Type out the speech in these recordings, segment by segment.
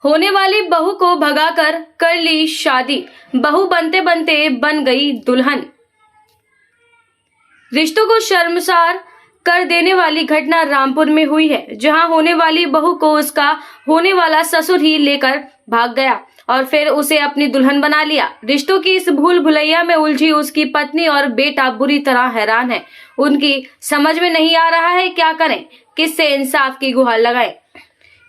होने वाली बहू को भगाकर कर ली शादी, बहू बनते बनते बन गई दुल्हन। रिश्तों को शर्मसार कर देने वाली घटना रामपुर में हुई है, जहां होने वाली बहू को उसका होने वाला ससुर ही लेकर भाग गया और फिर उसे अपनी दुल्हन बना लिया। रिश्तों की इस भूल भुलैया में उलझी उसकी पत्नी और बेटा बुरी तरह हैरान है। उनकी समझ में नहीं आ रहा है क्या करें, किससे इंसाफ की गुहार लगाएं।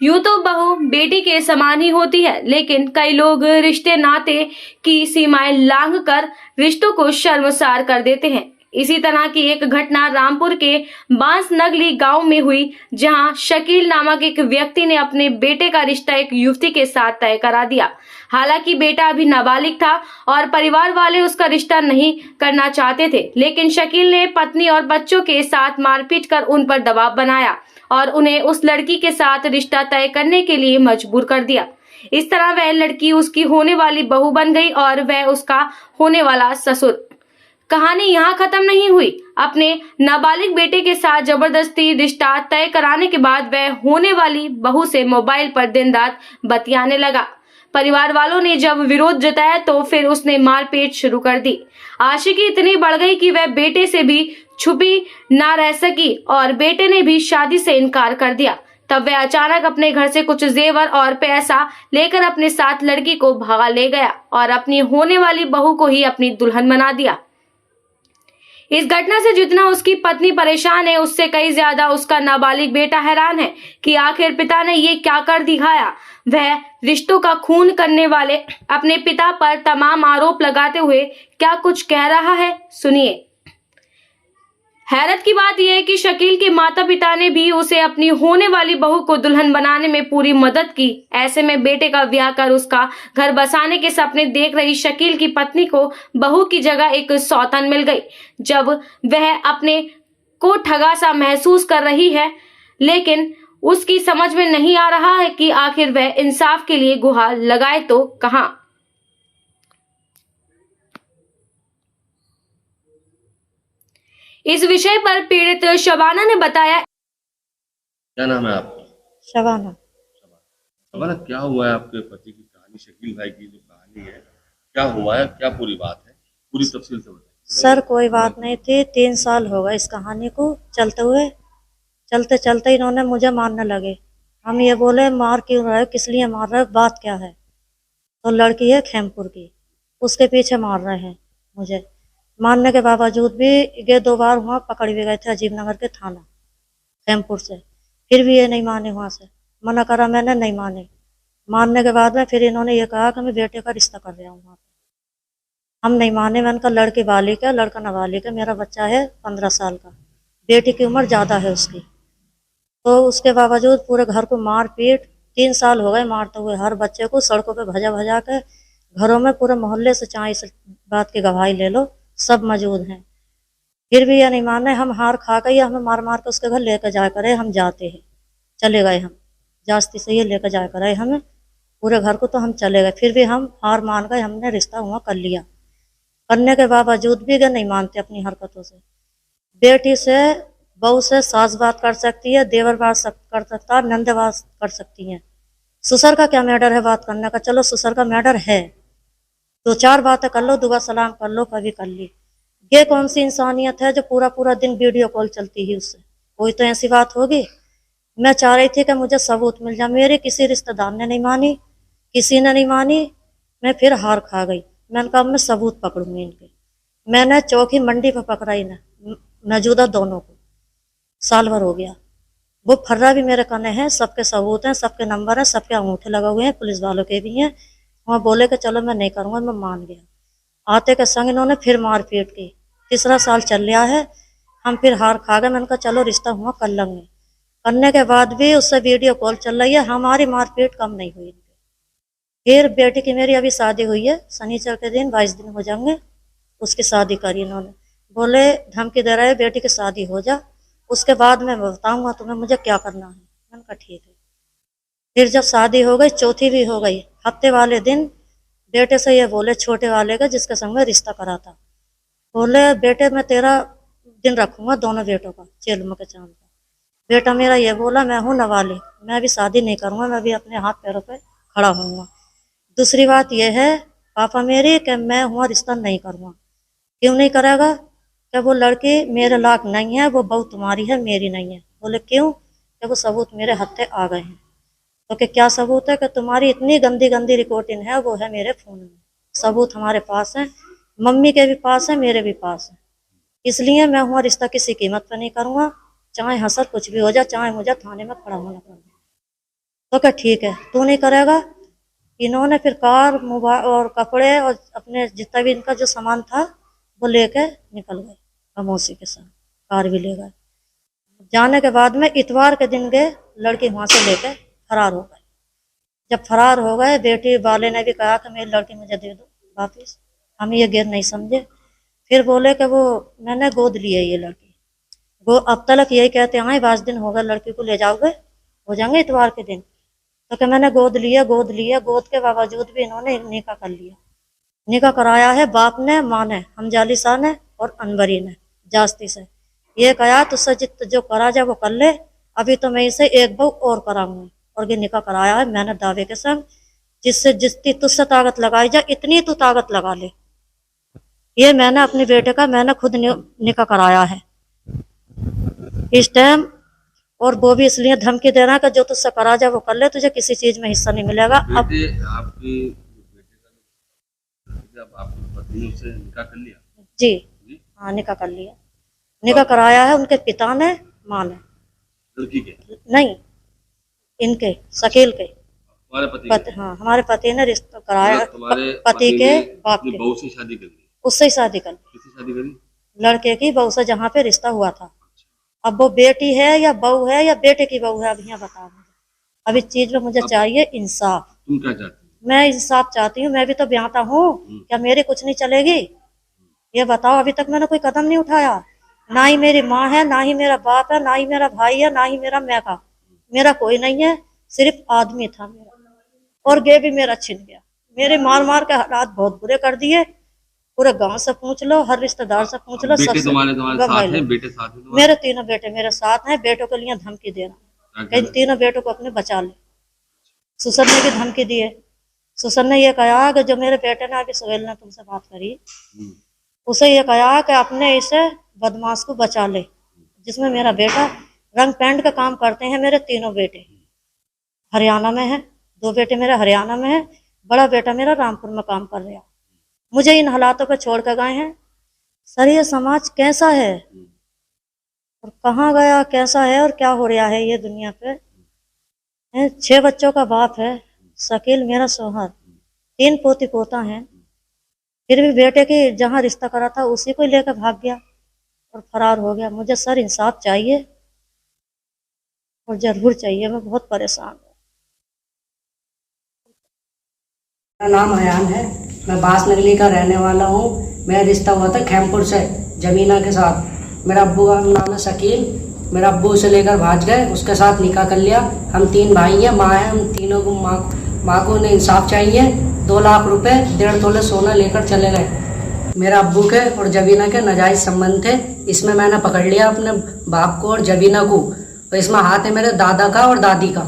यूं तो बहू बेटी के समान ही होती है, लेकिन कई लोग रिश्ते नाते की सीमाएं लांघ कर रिश्तों को शर्मसार कर देते हैं। इसी तरह की एक घटना रामपुर के बांस नगली गांव में हुई, जहां शकील नामक एक व्यक्ति ने अपने बेटे का रिश्ता एक युवती के साथ तय करा दिया। हालांकि बेटा अभी नाबालिग था और परिवार वाले उसका रिश्ता नहीं करना चाहते थे, लेकिन शकील ने पत्नी और बच्चों के साथ मारपीट कर उन पर दबाव बनाया और उन्हें उस लड़की के साथ रिश्ता तय करने के लिए मजबूर कर दिया। इस तरह वह लड़की उसकी होने वाली बहू बन गई और वह उसका होने वाला ससुर। कहानी यहाँ खत्म नहीं हुई। अपने नाबालिग बेटे के साथ जबरदस्ती रिश्ता तय कराने के बाद वह होने वाली बहू से मोबाइल पर दिन रात बतियाने लगा। परिवार वालों ने जब विरोध जताया तो फिर उसने मारपीट शुरू कर दी। आशिकी इतनी बढ़ गई कि वह बेटे से भी छुपी ना रह सकी और बेटे ने भी शादी से इनकार कर दिया। तब वह अचानक अपने घर से कुछ जेवर और पैसा लेकर अपने साथ लड़की को भगा ले गया और अपनी होने वाली बहू को ही अपनी दुल्हन बना दिया। इस घटना से जितना उसकी पत्नी परेशान है, उससे कई ज्यादा उसका नाबालिग बेटा हैरान है कि आखिर पिता ने ये क्या कर दिखाया। वह रिश्तों का खून करने वाले अपने पिता पर तमाम आरोप लगाते हुए क्या कुछ कह रहा है, सुनिए। हैरत की बात यह है कि शकील के माता पिता ने भी उसे अपनी होने वाली बहू को दुल्हन बनाने में पूरी मदद की। ऐसे में बेटे का ब्याह कर उसका घर बसाने के सपने देख रही शकील की पत्नी को बहू की जगह एक सौतन मिल गई। जब वह अपने को ठगा सा महसूस कर रही है, लेकिन उसकी समझ में नहीं आ रहा है कि आखिर वह इंसाफ के लिए गुहार लगाए तो कहां। इस विषय पर पीड़ित शबाना ने बताया। क्या नाम है आपका? शबाना। शबाना, क्या हुआ है आपके पति की कहानी, शकील भाई की जो कहानी है, क्या हुआ है, क्या पूरी बात है, पूरी तफसील से बताइए। सर कोई बात नहीं थी, 3 साल हो गए इस कहानी को चलते हुए। चलते चलते इन्होंने मुझे मारने लगे। हम ये बोले मार क्यों रहे, किस लिए मार रहे, बात क्या है। तो लड़की है खेमपुर की, उसके पीछे मार रहे हैं मुझे। मारने के बावजूद भी ये 2 बार वहाँ पकड़ भी गए थे अजीब नगर के थाना खेमपुर से, फिर भी ये नहीं माने। वहाँ से मना करा मैंने, नहीं माने। मारने के बाद में फिर इन्होंने ये कहा कि मैं बेटे का रिश्ता कर रहा हूँ वहाँ पे। हम नहीं माने। मैंने कहा लड़की बालिग है, लड़का नाबालिग है, मेरा बच्चा है 15 साल का, बेटी की उम्र ज़्यादा है उसकी। तो उसके बावजूद पूरे घर को मार पीट, 3 साल हो गए मारते हुए। हर बच्चे को सड़कों पे भजा भजा के, घरों में पूरे मोहल्ले से, चाहे इस बात की गवाही ले लो, सब मौजूद हैं। फिर भी ये नहीं माने। हम हार खा गए, हमें मार मार के उसके घर लेकर जाया करे। हम जाते हैं, चले गए हम जास्ती से, ये लेकर जाया करे हमें पूरे घर को, तो हम चले गए। फिर भी हम हार मान गए, हमने रिश्ता हुआ कर लिया। करने के बावजूद भी ये नहीं मानते अपनी हरकतों से। बेटी से, बहू से सास बात कर सकती है, देवर बात कर सकता है, नंद बात कर सकती है। ससुर का क्या मैटर है बात करने का। चलो ससुर का मैटर है, 2-4 बातें कर लो, दुआ सलाम कर लो, कभी कर ली। ये कौन सी इंसानियत है जो पूरा पूरा दिन वीडियो कॉल चलती है उससे। कोई तो ऐसी बात होगी। मैं चाह रही थी कि मुझे सबूत मिल जाए। मेरे किसी रिश्तेदार ने नहीं मानी, किसी ने नहीं मानी। मैं फिर हार खा गई। मैंने कहा मैं सबूत पकड़ूंगी इनके। मैंने चौकी मंडी पर पकड़ा ही ना मौजूदा दोनों को। साल भर हो गया। वो फर्रा भी मेरे कने हैं, सबके सबूत हैं, सबके नंबर हैं, सबके अंगूठे लगे हुए हैं, पुलिस वालों के भी हैं। वहाँ बोले कि चलो मैं नहीं करूँगा, मैं मान गया। आते के संग इन्होंने फिर मारपीट की। 3रा साल चल रहा है। हम फिर हार खा गए। मैंने कहा चलो रिश्ता हुआ कर लेंगे। करने के बाद भी उससे वीडियो कॉल चल रही है। हमारी मारपीट कम नहीं हुई। फिर बेटी की मेरी अभी शादी हुई है, शनिचर के दिन 22 दिन हो जाएंगे, उसकी शादी करी इन्होंने। बोले धमकी दे रहे बेटी की शादी हो जा, उसके बाद मैं बताऊंगा तुम्हें मुझे क्या करना है। मैंने कहा ठीक है। फिर जब शादी हो गई, चौथी भी हो गई, हफ्ते वाले दिन बेटे से ये बोले, छोटे वाले का जिसके संग में रिश्ता करा था, बोले बेटे मैं तेरा दिन रखूंगा, दोनों बेटों का, चेलम के चांद का। बेटा मेरा ये बोला मैं हूँ नाबालिग, मैं अभी शादी नहीं करूंगा, मैं अभी अपने हाथ पैरों पे खड़ा होऊंगा। दूसरी बात यह है पापा मेरी कि मैं हुआ रिश्ता नहीं करूँगा। क्यों नहीं करेगा? कि वो लड़की मेरे लायक नहीं है, वो बहू तुम्हारी है, मेरी नहीं है। बोले क्यों? कि वो सबूत मेरे हत्थे आ गए हैं। तो कि क्या सबूत है? कि तुम्हारी इतनी गंदी गंदी रिकॉर्डिंग है, वो है मेरे फोन में। सबूत हमारे पास है, मम्मी के भी पास है, मेरे भी पास है। इसलिए मैं हुआ रिश्ता किसी कीमत पर नहीं करूँगा, चाहे हसर कुछ भी हो जाए, चाहे मुझे थाने में खड़ा होना पड़े। तो क्या ठीक है, तू नहीं करेगा। इन्होंने फिर कार, मोबाइल और कपड़े और अपने जितना भी इनका जो सामान था वो लेके निकल गए खामोशी के साथ। कार भी ले गए। जाने के बाद में इतवार के दिन गए, लड़की वहां से लेके फरार हो गए। जब फरार हो गए, बेटी वाले ने भी कहा कि मेरी लड़की मुझे दे दो वापिस। हम ये गिर नहीं समझे। फिर बोले कि वो मैंने गोद ली है ये लड़की। वो अब तक यही कहते आए 22 दिन हो गए, लड़की को ले जाओगे, हो जाएंगे इतवार के दिन। तो कि मैंने गोद लिया, गोद लिया, गोद के बावजूद भी इन्होंने निकाह कर लिया। निकाह कराया है बाप ने, माँ ने, हमजाली शाह ने और अनवरी ने जास्ती से। ये कहा तुझसे जित जो करा जाए वो कर ले, अभी तो मैं इसे एक बहू और कराऊंगी। और ये निकाह कराया है मैंने दावे के संग, जिससे जितनी तुझसे ताकत लगाई जाए इतनी तू ताकत लगा ले। ये मैंने अपने बेटे का मैंने खुद निकाह कराया है इस टाइम। और वो भी इसलिए धमकी दे रहा है कि जो तुझसे करा जाए वो कर ले, तुझे किसी चीज में हिस्सा नहीं मिलेगा। अब बेटे आपकी बेटे का जब आपकी पत्नी ने उससे निकाह कर लिया? जी हाँ, निकाह कर लिया। निकाह कराया है उनके पिता ने, माँ ने। लड़की के? नहीं, इनके शकील के तुम्हारे पति पति। हाँ, हमारे पति ने रिश्ता कराया, मतलब तुम्हारे पति के ने बाप अपनी के। बहू से शादी कर ली? उससे ही शादी कर ली, किससे शादी करी? लड़के की बहू से, जहाँ पे रिश्ता हुआ था। अब वो बेटी है या बहू है या बेटे की बहू है, अब यहाँ बताओ मुझे। अब इस चीज में मुझे चाहिए इंसाफ। तुम क्या चाहती हो? मैं इंसाफ चाहती हूँ, मैं भी तो ब्याहता हूँ, क्या मेरी कुछ नहीं चलेगी? ये बताओ, अभी तक मैंने कोई कदम नहीं उठाया। ना ही मेरी माँ है, ना ही मेरा बाप है, ना ही मेरा भाई है, ना ही मेरा मैका। मेरा कोई नहीं है, सिर्फ आदमी था मेरा, और गे भी मेरा छिन गया। मेरे मार मार के हालात बहुत बुरे कर दिए। पूरे गांव से पूछ लो, हर रिश्तेदार से पूछ लो, बेटे सबसे तुम्हारे साथ गवाही हैं? लो। बेटे साथ हैं तुम्हारे? मेरे तीनों बेटे मेरे साथ हैं। बेटों के लिए धमकी देना कि इन तीनों बेटों को अपने बचा ले। सुसर ने भी धमकी दी है। सुसर ने ये कहा कि जो मेरे बेटे ने अभी सुहेल ने तुमसे बात करी, उसे ये कहा कि अपने इसे बदमाश को बचा ले, जिसमें मेरा बेटा रंग पेंट का काम करते हैं। मेरे तीनों बेटे हरियाणा में है, 2 बेटे मेरे हरियाणा में है, बड़ा बेटा मेरा रामपुर में काम कर रहा। मुझे इन हालातों पर छोड़ कर गए हैं। सर ये समाज कैसा है और कहाँ गया, कैसा है और क्या हो रहा है ये दुनिया पे। 6 बच्चों का बाप है, शकील मेरा शौहर, 3 पोती पोता है। फिर भी बेटे की जहाँ रिश्ता करा था उसी को लेकर भाग गया और फरार हो गया। मुझे सर इंसाफ चाहिए और जरूर चाहिए, मैं बहुत परेशान हूँ। मेरा नाम अयान है, मैं बास नगली का रहने वाला हूँ। मेरा रिश्ता हुआ था खैमपुर से जमीना के साथ। मेरा अब्बू का नाम है शकील। मेरा अब्बू उसे लेकर भाग गए, उसके साथ निकाह कर लिया। हम 3 भाई हैं, माँ है, हम तीनों को माँ को उन्हें इंसाफ चाहिए। 2 लाख रुपए 1.5 तोले सोना लेकर चले गए। मेरा अब्बू के और जबीना के नाजायज संबंध थे। इसमें मैंने पकड़ लिया अपने बाप को और जबीना को, और इसमें हाथ है मेरे दादा का और दादी का।